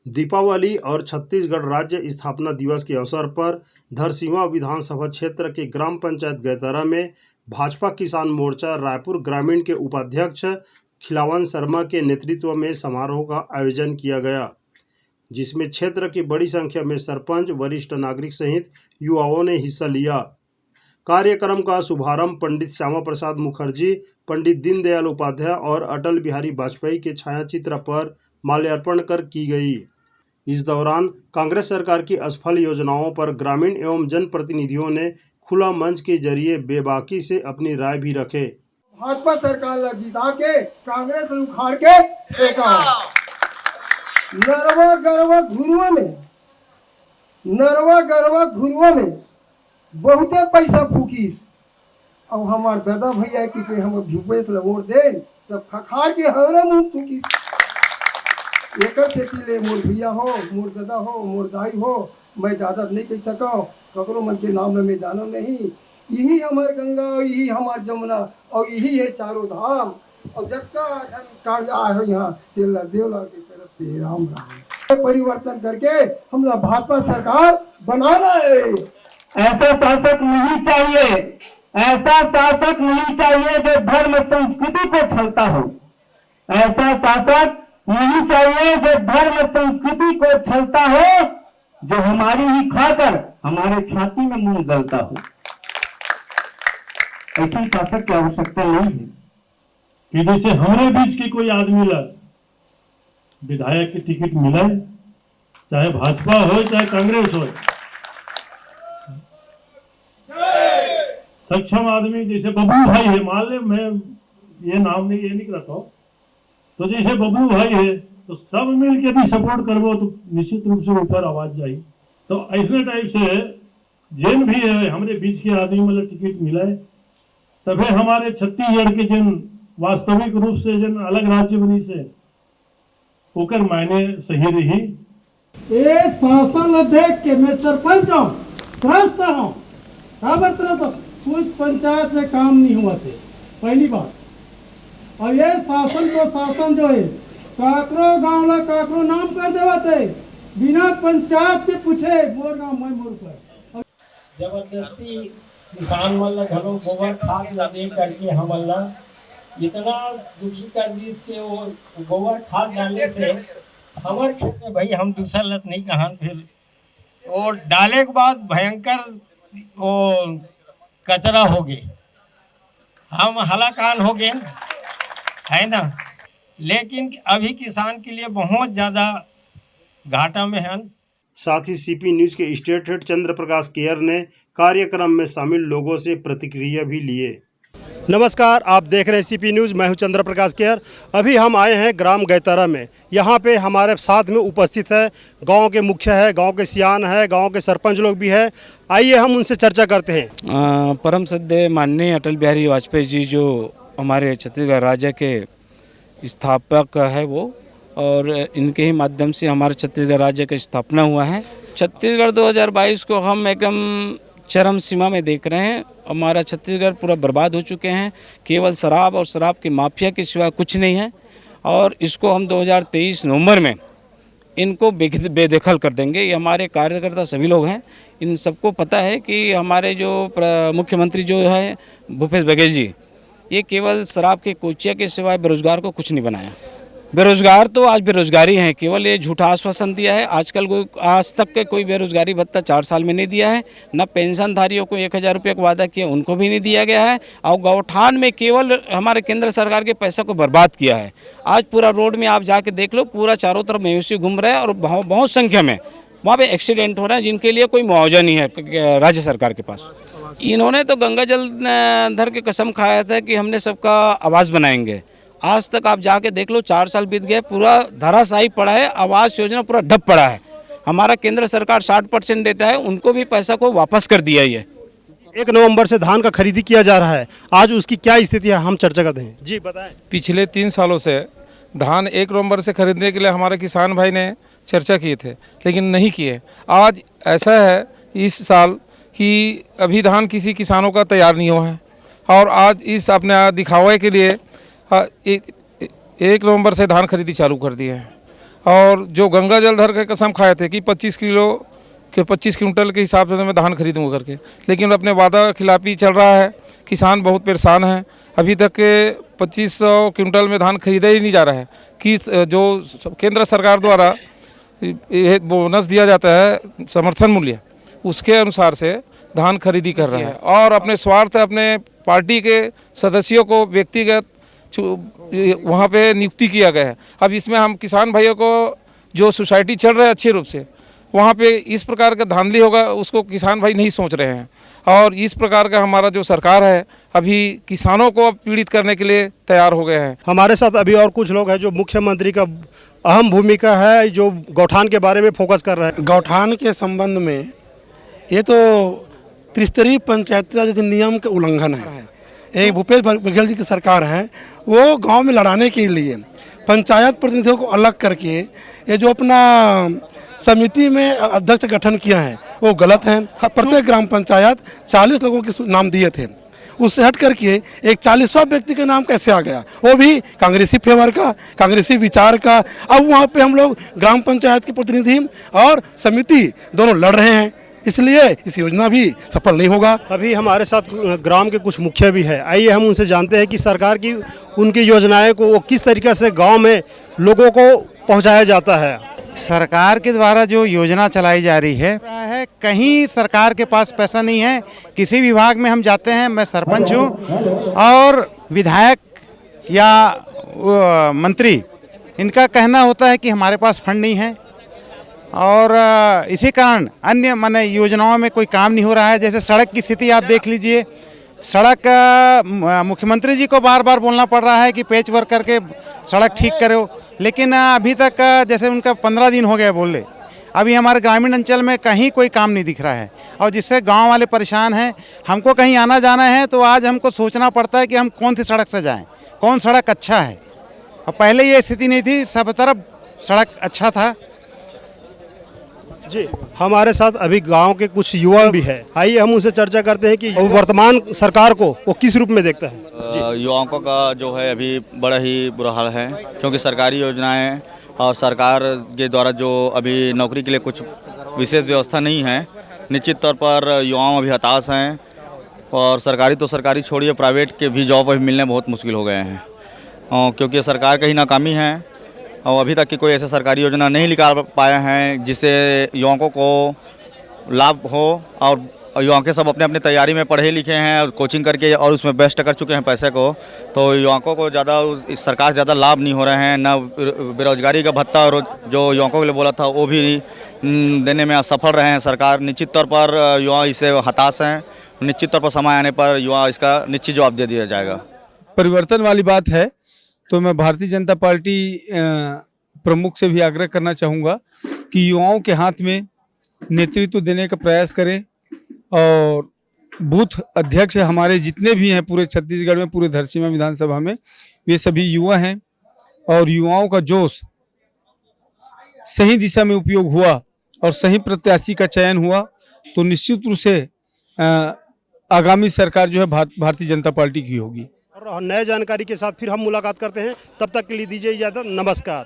दीपावली और छत्तीसगढ़ राज्य स्थापना दिवस के अवसर पर धरसींवा विधानसभा क्षेत्र के ग्राम पंचायत गैतरा में भाजपा किसान मोर्चा रायपुर ग्रामीण के उपाध्यक्ष खिलावन शर्मा के नेतृत्व में समारोह का आयोजन किया गया, जिसमें क्षेत्र की बड़ी संख्या में सरपंच, वरिष्ठ नागरिक सहित युवाओं ने हिस्सा लिया। कार्यक्रम का शुभारंभ पंडित श्यामा प्रसाद मुखर्जी, पंडित दीनदयाल उपाध्याय और अटल बिहारी वाजपेयी के छायाचित्र पर माल्यार्पण कर की गई। इस दौरान कांग्रेस सरकार की असफल योजनाओं पर ग्रामीण एवं जनप्रतिनिधियों ने खुला मंच के जरिए बेबाकी से अपनी राय भी रखे। भाजपा सरकार जिता के कांग्रेस उखाड़ के फेंका। नरवा गरवा घुरुआ में बहुते पैसा फूकीस। अब हमार दादा भैया कि हम झुपे वोट दे तब खखार के हमारा मुंह फूकीस। एक ले मोर भैया हो, मोर दादा हो, मोर दाई हो, मैं ज्यादा नहीं कह सका, ककरो मन के नाम में मैं जानो नहीं। यही हमार गंगा, यही हमार जमुना और यही है चारों धाम। और जगका आए हो यहाँ तेला देवला की तरफ से राम राम परिवर्तन करके हमरा भाजपा सरकार बनाना है। ऐसा शासक नहीं चाहिए, ऐसा शासक नहीं चाहिए जो धर्म संस्कृति को छलता हो। ऐसा शासक नहीं चाहिए जो धर्म संस्कृति को छलता हो, जो हमारी ही खाकर हमारे छाती में मुंह गलता हो। ऐसी शासक की आवश्यकता नहीं है कि जैसे हमारे बीच की कोई आदमी ला विधायक की टिकट मिले, चाहे भाजपा हो चाहे कांग्रेस हो, सक्षम आदमी जैसे बबलू भाई है, मान ले मैं ये नाम नहीं रखा हूं, तो जैसे बबलू भाई है तो सब मिल के भी सपोर्ट करबो तो निश्चित रूप से ऊपर आवाज जाए। तो ऐसे टाइप से जिन भी है हमारे बीच के आदमी मतलब टिकट मिले, तभी हमारे छत्तीसगढ़ के जिन वास्तविक रूप से जिन अलग राज्य बनी से ओकर मायने सही रही। एक शासन देख के मैं सरपंच हूँ, त्रस्त हूँ, कुछ पंचायत में काम नहीं हुआ थे पहली बात। और ये शासन को शासन जो है काकरो गाँव ला काकरो नाम कर देवा थे बिना पंचायत के पूछे मोर गाँव मैं मोर पर। जबरदस्ती किसान मन घरों गोबर खाद ला दे करके हमन ला इतना दुखी कर दी के वो गोबर खाद डालने से हमारे खेत में भाई हम दूसरा लत नहीं कहा। फिर और डाले के बाद भयंकर वो कचरा हो गए, हम हलाकान हो गए है ना। लेकिन अभी किसान के लिए बहुत ज़्यादा घाटा में है। साथ ही सीपी न्यूज के स्टेट हेड चंद्र प्रकाश केयर ने कार्यक्रम में शामिल लोगों से प्रतिक्रिया भी लिए। नमस्कार, आप देख रहे हैं सीपी न्यूज़, मैं हूं चंद्र प्रकाश केयर। अभी हम आए हैं ग्राम गैतरा में। यहां पे हमारे साथ में उपस्थित है गांव के मुखिया है, गांव के सियान है, गांव के सरपंच लोग भी है। आइए हम उनसे चर्चा करते हैं। परम सद्य माननीय अटल बिहारी वाजपेयी जी जो हमारे छत्तीसगढ़ राज्य के स्थापक है वो, और इनके ही माध्यम से हमारे छत्तीसगढ़ राज्य का स्थापना हुआ है। छत्तीसगढ़ 2022 को हम एकदम चरम सीमा में देख रहे हैं। हमारा छत्तीसगढ़ पूरा बर्बाद हो चुके हैं, केवल शराब और शराब की माफिया के सिवा कुछ नहीं है। और इसको हम 2023 नवंबर में इनको बेदखल कर देंगे। ये हमारे कार्यकर्ता सभी लोग हैं, इन सबको पता है कि हमारे जो मुख्यमंत्री जो है भूपेश बघेल जी, ये केवल शराब के कोचिया के सिवाय बेरोजगार को कुछ नहीं बनाया। बेरोजगार तो आज बेरोजगारी हैं, केवल ये झूठा आश्वासन दिया है। आजकल कोई आज तक के कोई बेरोजगारी भत्ता 4 साल में नहीं दिया है, न पेंशनधारियों को 1000 रुपये का वादा किया उनको भी नहीं दिया गया है। और गौठान में केवल हमारे केंद्र सरकार के पैसा को बर्बाद किया है। आज पूरा रोड में आप जाके देख लो, पूरा चारों तरफ मवेशी घूम रहे हैं और बहुत संख्या में वहाँ पे एक्सीडेंट हो रहे हैं जिनके लिए कोई मुआवजा नहीं है राज्य सरकार के पास। इन्होंने तो गंगा जल धर के कसम खाया था कि हमने सबका आवास बनाएंगे। आज तक आप जाके देख लो, 4 साल बीत गए, पूरा धराशायी पड़ा है। आवास योजना पूरा डब पड़ा है। हमारा केंद्र सरकार 60% देता है, उनको भी पैसा को वापस कर दिया है। 1 नवंबर से धान का खरीदी किया जा रहा है, आज उसकी क्या स्थिति है हम चर्चा करते हैं। जी बताएं। पिछले 3 सालों से धान 1 नवंबर से खरीदने के लिए हमारे किसान भाई ने चर्चा किए थे, लेकिन नहीं किए। आज ऐसा है इस साल कि अभी धान किसी किसानों का तैयार नहीं हुआ है, और आज इस अपने दिखावे के लिए 1 नवंबर से धान खरीदी चालू कर दी है। और जो गंगा जल धर के कसम खाए थे कि 25 क्विंटल के हिसाब से मैं धान खरीदूंगा करके, लेकिन अपने वादा खिलाफी चल रहा है। किसान बहुत परेशान है। अभी तक के 2500 क्विंटल में धान खरीदा ही नहीं जा रहा है कि जो केंद्र सरकार द्वारा ये बोनस दिया जाता है समर्थन मूल्य, उसके अनुसार से धान खरीदी कर रहा है और अपने स्वार्थ अपने पार्टी के सदस्यों को व्यक्तिगत वहाँ पे नियुक्ति किया गया है। अब इसमें हम किसान भाइयों को जो सोसाइटी चल रहा है अच्छे रूप से, वहाँ पे इस प्रकार का धांधली होगा उसको किसान भाई नहीं सोच रहे हैं। और इस प्रकार का हमारा जो सरकार है अभी किसानों को पीड़ित करने के लिए तैयार हो गए हैं। हमारे साथ अभी और कुछ लोग हैं जो मुख्यमंत्री का अहम भूमिका है, जो गौठान के बारे में फोकस कर रहे हैं। गौठान के संबंध में ये तो त्रिस्तरीय पंचायती राज अधिनियम के उल्लंघन है। एक भूपेश बघेल जी की सरकार है, वो गांव में लड़ाने के लिए पंचायत प्रतिनिधियों को अलग करके ये जो अपना समिति में अध्यक्ष गठन किया है वो गलत है। प्रत्येक ग्राम पंचायत 40 लोगों के नाम दिए थे, उससे हट करके एक 40 व्यक्ति का नाम कैसे आ गया, वो भी कांग्रेसी फेवर का, कांग्रेसी विचार का। अब वहाँ पे हम लोग ग्राम पंचायत के प्रतिनिधि और समिति दोनों लड़ रहे हैं, इसलिए इस योजना भी सफल नहीं होगा। अभी हमारे साथ ग्राम के कुछ मुखिया भी है, आइए हम उनसे जानते हैं कि सरकार की उनकी योजनाएं को वो किस तरीके से गांव में लोगों को पहुंचाया जाता है। सरकार के द्वारा जो योजना चलाई जा रही है कहीं सरकार के पास पैसा नहीं है। किसी विभाग में हम जाते हैं, मैं सरपंच हूँ और विधायक या मंत्री, इनका कहना होता है कि हमारे पास फंड नहीं है और इसी कारण अन्य माने योजनाओं में कोई काम नहीं हो रहा है। जैसे सड़क की स्थिति आप देख लीजिए, सड़क मुख्यमंत्री जी को बार बार बोलना पड़ रहा है कि पेच वर्क करके सड़क ठीक करो, लेकिन अभी तक जैसे उनका 15 दिन हो गए बोले, अभी हमारे ग्रामीण अंचल में कहीं कोई काम नहीं दिख रहा है और जिससे गांव वाले परेशान हैं। हमको कहीं आना जाना है तो आज हमको सोचना पड़ता है कि हम कौन सी सड़क से जाएं, कौन सड़क अच्छा है। और पहले ये स्थिति नहीं थी, सब तरफ सड़क अच्छा था। जी, हमारे साथ अभी गांव के कुछ युवा भी है, आइए हम उनसे चर्चा करते हैं कि वर्तमान सरकार को वो किस रूप में देखता है। युवाओं का जो है अभी बड़ा ही बुरा हाल है, क्योंकि सरकारी योजनाएं और सरकार के द्वारा जो अभी नौकरी के लिए कुछ विशेष व्यवस्था नहीं है। निश्चित तौर पर युवाओं अभी हताश हैं और सरकारी तो सरकारी छोड़िए, प्राइवेट के भी जॉब अभी मिलने बहुत मुश्किल हो गए हैं, क्योंकि सरकार का ही नाकामी है और अभी तक की कोई ऐसा सरकारी योजना नहीं निकाल पाया है जिससे युवाओं को लाभ हो। और युवाओं के सब अपने अपने तैयारी में पढ़े लिखे हैं और कोचिंग करके और उसमें बेस्ट कर चुके हैं पैसे को, तो युवाओं को ज़्यादा इस सरकार ज़्यादा लाभ नहीं हो रहे हैं। न बेरोजगारी का भत्ता और जो युवाओं के लिए बोला था वो भी देने में असफल रहे हैं सरकार। निश्चित तौर पर युवा इससे हताश हैं। निश्चित तौर पर समय आने पर युवा इसका निश्चित जवाब दे दिया जाएगा। परिवर्तन वाली बात है तो मैं भारतीय जनता पार्टी प्रमुख से भी आग्रह करना चाहूँगा कि युवाओं के हाथ में नेतृत्व देने का प्रयास करें और बूथ अध्यक्ष हमारे जितने भी हैं पूरे छत्तीसगढ़ में, पूरे धरसीमा विधानसभा में, वे सभी युवा हैं और युवाओं का जोश सही दिशा में उपयोग हुआ और सही प्रत्याशी का चयन हुआ तो निश्चित रूप से आगामी सरकार जो है भारतीय जनता पार्टी की होगी। और नए जानकारी के साथ फिर हम मुलाकात करते हैं, तब तक के लिए दीजिए इजाज़त। नमस्कार।